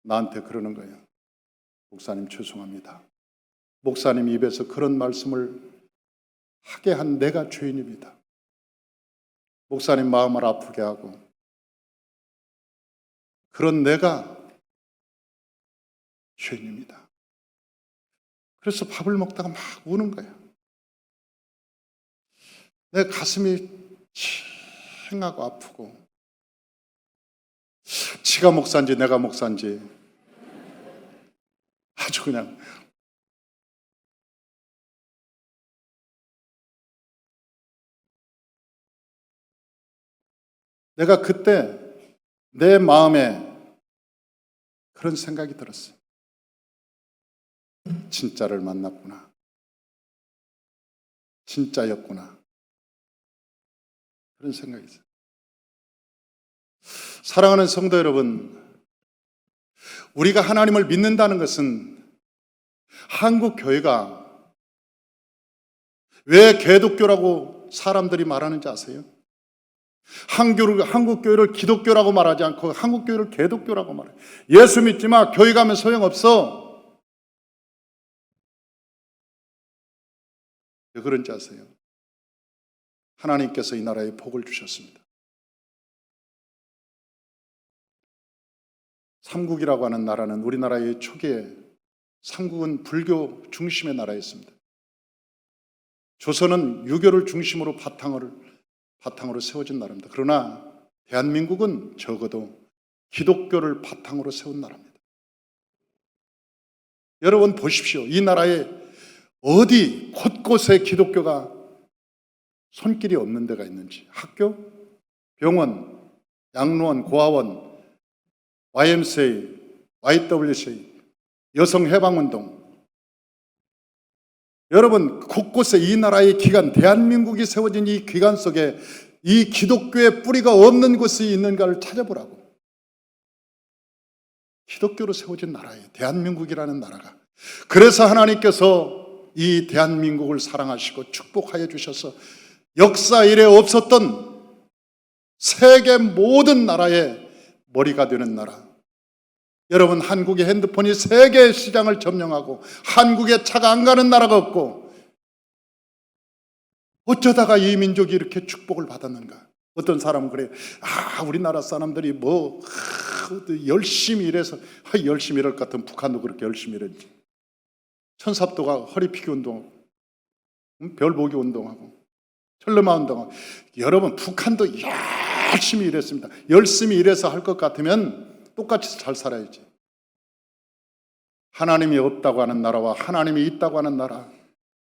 나한테 그러는 거예요. 목사님 죄송합니다. 목사님 입에서 그런 말씀을 하게 한 내가 죄인입니다. 목사님 마음을 아프게 하고 그런 내가 죄인입니다. 그래서 밥을 먹다가 막 우는 거야. 내 가슴이 칭하고 아프고, 지가 목사인지 내가 목사인지 아주 그냥 내가 그때 내 마음에 그런 생각이 들었어요. 진짜를 만났구나. 진짜였구나. 그런 생각이 있어요. 사랑하는 성도 여러분, 우리가 하나님을 믿는다는 것은 한국 교회가 왜 개독교라고 사람들이 말하는지 아세요? 한국 교회를 기독교라고 말하지 않고 한국 교회를 개독교라고 말해요. 예수 믿지 마. 교회 가면 소용없어. 왜 그런지 아세요? 하나님께서 이 나라에 복을 주셨습니다. 삼국이라고 하는 나라는 우리나라의 초기에 삼국은 불교 중심의 나라였습니다. 조선은 유교를 중심으로 바탕으로 세워진 나라입니다. 그러나 대한민국은 적어도 기독교를 바탕으로 세운 나라입니다. 여러분 보십시오. 이 나라에 어디 곳곳에 기독교가 손길이 없는 데가 있는지. 학교, 병원, 양로원, 고아원, YMCA, YWCA, 여성해방운동. 여러분 곳곳에 이 나라의 기관, 대한민국이 세워진 이 기관 속에 이 기독교의 뿌리가 없는 곳이 있는가를 찾아보라고. 기독교로 세워진 나라예요. 대한민국이라는 나라가. 그래서 하나님께서 이 대한민국을 사랑하시고 축복하여 주셔서 역사 이래 없었던 세계 모든 나라의 머리가 되는 나라. 여러분 한국의 핸드폰이 세계 시장을 점령하고 한국에 차가 안 가는 나라가 없고 어쩌다가 이 민족이 이렇게 축복을 받았는가. 어떤 사람은 그래요. 우리나라 사람들이 열심히 일해서 열심히 일할 것 같은 북한도 그렇게 열심히 일했지. 천삽도가 허리 피기 운동하고 별 보기 운동하고 철르마 운동하고. 여러분 북한도 열심히 일했습니다. 열심히 일해서 할 것 같으면 똑같이 잘 살아야지. 하나님이 없다고 하는 나라와 하나님이 있다고 하는 나라,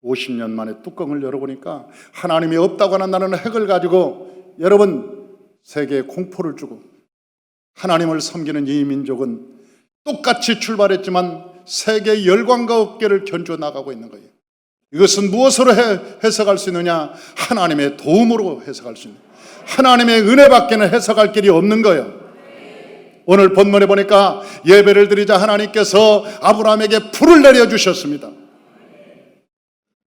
50년 만에 뚜껑을 열어보니까 하나님이 없다고 하는 나라는 핵을 가지고 여러분 세계에 공포를 주고, 하나님을 섬기는 이 민족은 똑같이 출발했지만 세계의 열광과 어깨를 견주어 나가고 있는 거예요. 이것은 무엇으로 해석할 수 있느냐? 하나님의 도움으로 해석할 수 있는, 하나님의 은혜밖에는 해석할 길이 없는 거예요. 오늘 본문에 보니까 예배를 드리자 하나님께서 아브라함에게 불을 내려주셨습니다.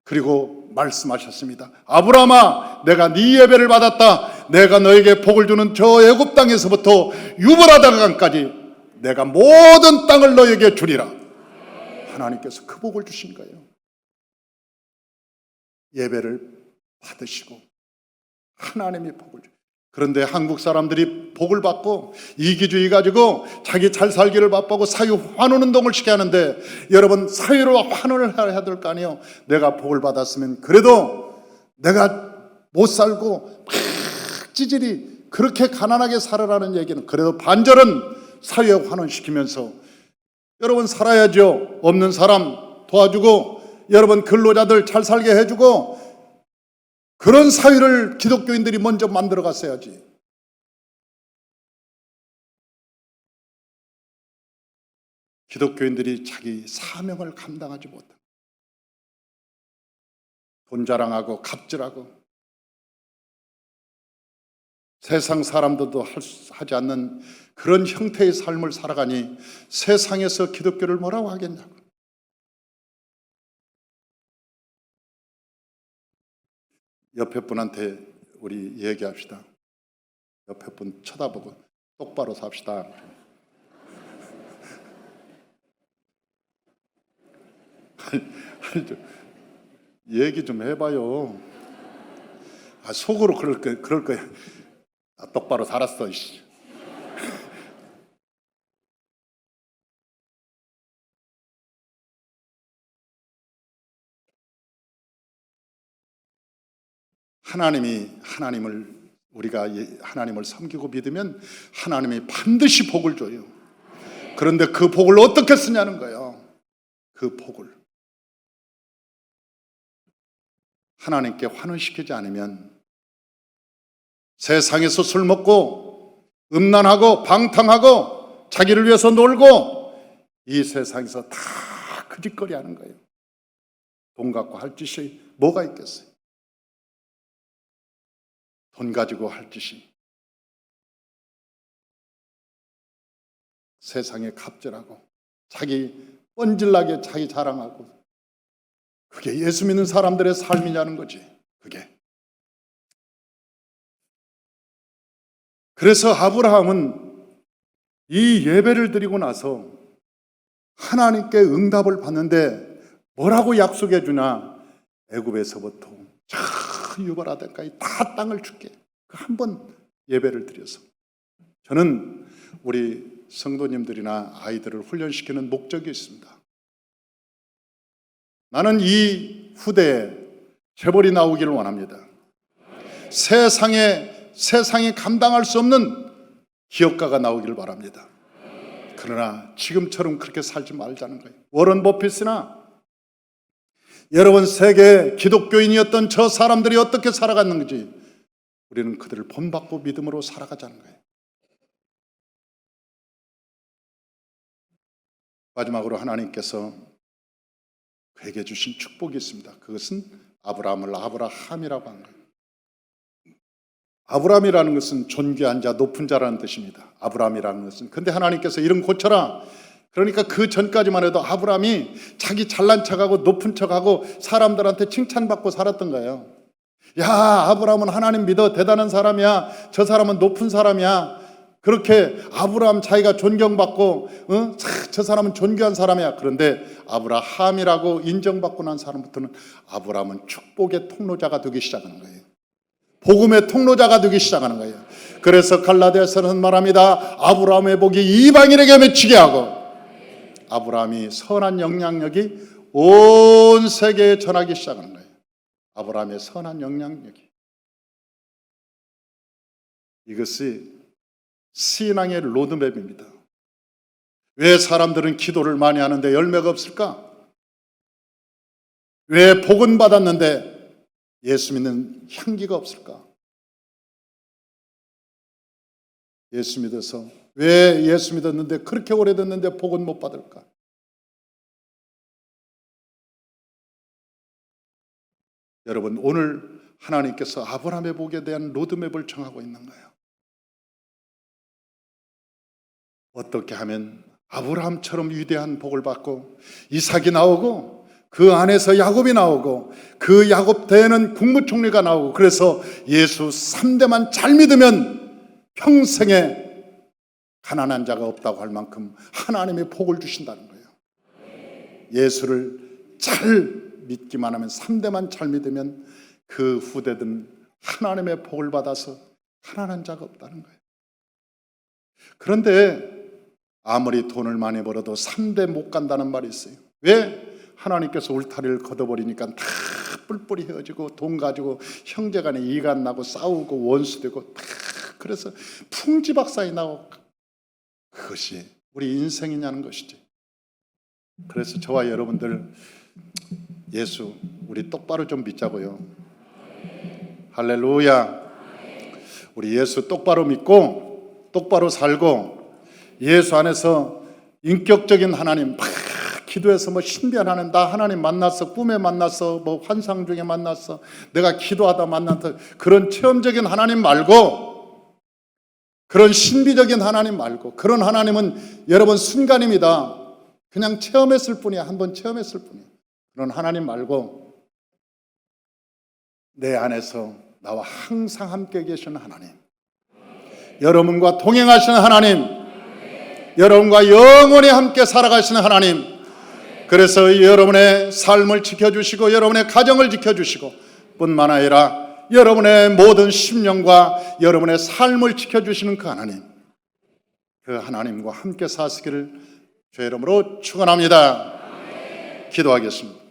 그리고 말씀하셨습니다. 아브라함아, 내가 네 예배를 받았다. 내가 너에게 복을 주는 저 애굽 땅에서부터 유브라다 강까지 내가 모든 땅을 너에게 주리라. 하나님께서 그 복을 주신 거예요. 예배를 받으시고 하나님이 복을 주시고, 그런데 한국 사람들이 복을 받고 이기주의 가지고 자기 잘 살기를 바쁘고 사유 환원 운동을 시켜야 하는데, 여러분, 사유로 환원을 해야 될 거 아니에요. 내가 복을 받았으면 그래도 내가 못 살고 막 찌질이 그렇게 가난하게 살아라는 얘기는, 그래도 반절은 사유에 환원시키면서 여러분 살아야죠. 없는 사람 도와주고, 여러분 근로자들 잘 살게 해주고, 그런 사회를 기독교인들이 먼저 만들어 갔어야지. 기독교인들이 자기 사명을 감당하지 못한, 돈 자랑하고 갑질하고 세상 사람들도 하지 않는 그런 형태의 삶을 살아가니 세상에서 기독교를 뭐라고 하겠냐고. 옆에 분한테 우리 얘기합시다. 옆에 분 쳐다보고 똑바로 삽시다. 얘기 좀 해봐요. 속으로 그럴 거야. 똑바로 살았어. 우리가 하나님을 섬기고 믿으면 하나님이 반드시 복을 줘요. 그런데 그 복을 어떻게 쓰냐는 거예요. 그 복을 하나님께 환원시키지 않으면 세상에서 술 먹고 음란하고 방탕하고 자기를 위해서 놀고 이 세상에서 다 그 짓거리 하는 거예요. 돈 갖고 할 짓이 뭐가 있겠어요? 돈 가지고 할 짓이 세상에 갑질하고 자기 뻔질나게 자기 자랑하고, 그게 예수 믿는 사람들의 삶이냐는 거지. 그게. 그래서 아브라함은 이 예배를 드리고 나서 하나님께 응답을 받는데 뭐라고 약속해 주나? 애굽에서부터 저 유발하다까지 다 땅을 줄게. 그 한 번 예배를 드려서. 저는 우리 성도님들이나 아이들을 훈련시키는 목적이 있습니다. 나는 이 후대에 재벌이 나오기를 원합니다. 세상이 감당할 수 없는 기업가가 나오기를 바랍니다. 그러나 지금처럼 그렇게 살지 말자는 거예요. 워런 버핏이나 여러분 세계 기독교인이었던 저 사람들이 어떻게 살아갔는지 우리는 그들을 본받고 믿음으로 살아가자는 거예요. 마지막으로 하나님께서 그에게 주신 축복이 있습니다. 그것은 아브라함을 아브라함이라고 한 거예요. 아브라함이라는 것은 존귀한 자, 높은 자라는 뜻입니다. 아브라함이라는 것은. 근데 하나님께서 이름 고쳐라. 그러니까 그 전까지만 해도 아브라함이 자기 잘난 척하고 높은 척하고 사람들한테 칭찬받고 살았던 거예요. 야, 아브라함은 하나님 믿어 대단한 사람이야. 저 사람은 높은 사람이야. 그렇게 아브라함 자기가 존경받고 저 사람은 존귀한 사람이야. 그런데 아브라함이라고 인정받고 난 사람부터는 아브라함은 축복의 통로자가 되기 시작하는 거예요. 복음의 통로자가 되기 시작하는 거예요. 그래서 갈라디아서는 말합니다. 아브라함의 복이 이방인에게 맺히게 하고 아브라함이 선한 영향력이 온 세계에 전하기 시작하는 거예요. 아브라함의 선한 영향력이. 이것이 신앙의 로드맵입니다. 왜 사람들은 기도를 많이 하는데 열매가 없을까? 왜 복은 받았는데 예수 믿는 향기가 없을까? 예수 믿어서 왜 예수 믿었는데 그렇게 오래됐는데 복은 못 받을까? 여러분, 오늘 하나님께서 아브라함의 복에 대한 로드맵을 정하고 있는 거예요. 어떻게 하면 아브라함처럼 위대한 복을 받고 이삭이 나오고 그 안에서 야곱이 나오고 그 야곱 대에는 국무총리가 나오고, 그래서 예수 3대만 잘 믿으면 평생에 가난한 자가 없다고 할 만큼 하나님의 복을 주신다는 거예요. 예수를 잘 믿기만 하면, 3대만 잘 믿으면 그 후대들은 하나님의 복을 받아서 가난한 자가 없다는 거예요. 그런데 아무리 돈을 많이 벌어도 3대 못 간다는 말이 있어요. 왜? 하나님께서 울타리를 걷어버리니까 다 뿔뿔이 헤어지고 돈 가지고 형제간에 이간 나고 싸우고 원수되고 다 그래서 풍지박산이 나고 그것이 우리 인생이냐는 것이지. 그래서 저와 여러분들 예수 우리 똑바로 좀 믿자고요. 할렐루야. 우리 예수 똑바로 믿고 똑바로 살고 예수 안에서 인격적인 하나님 막 기도해서 뭐 신비한 나 하나님 만났어, 꿈에 만났어, 뭐 환상 중에 만났어, 내가 기도하다 만났어, 그런 체험적인 하나님 말고, 그런 신비적인 하나님 말고, 그런 하나님은 여러분 순간입니다. 그냥 체험했을 뿐이야. 한번 체험했을 뿐이야. 그런 하나님 말고 내 안에서 나와 항상 함께 계시는 하나님, 여러분과 동행하시는 하나님, 여러분과 영원히 함께 살아가시는 하나님, 그래서 여러분의 삶을 지켜주시고 여러분의 가정을 지켜주시고 뿐만 아니라 여러분의 모든 심령과 여러분의 삶을 지켜주시는 그 하나님, 그 하나님과 함께 사시기를 주의 이름으로 축원합니다. 기도하겠습니다.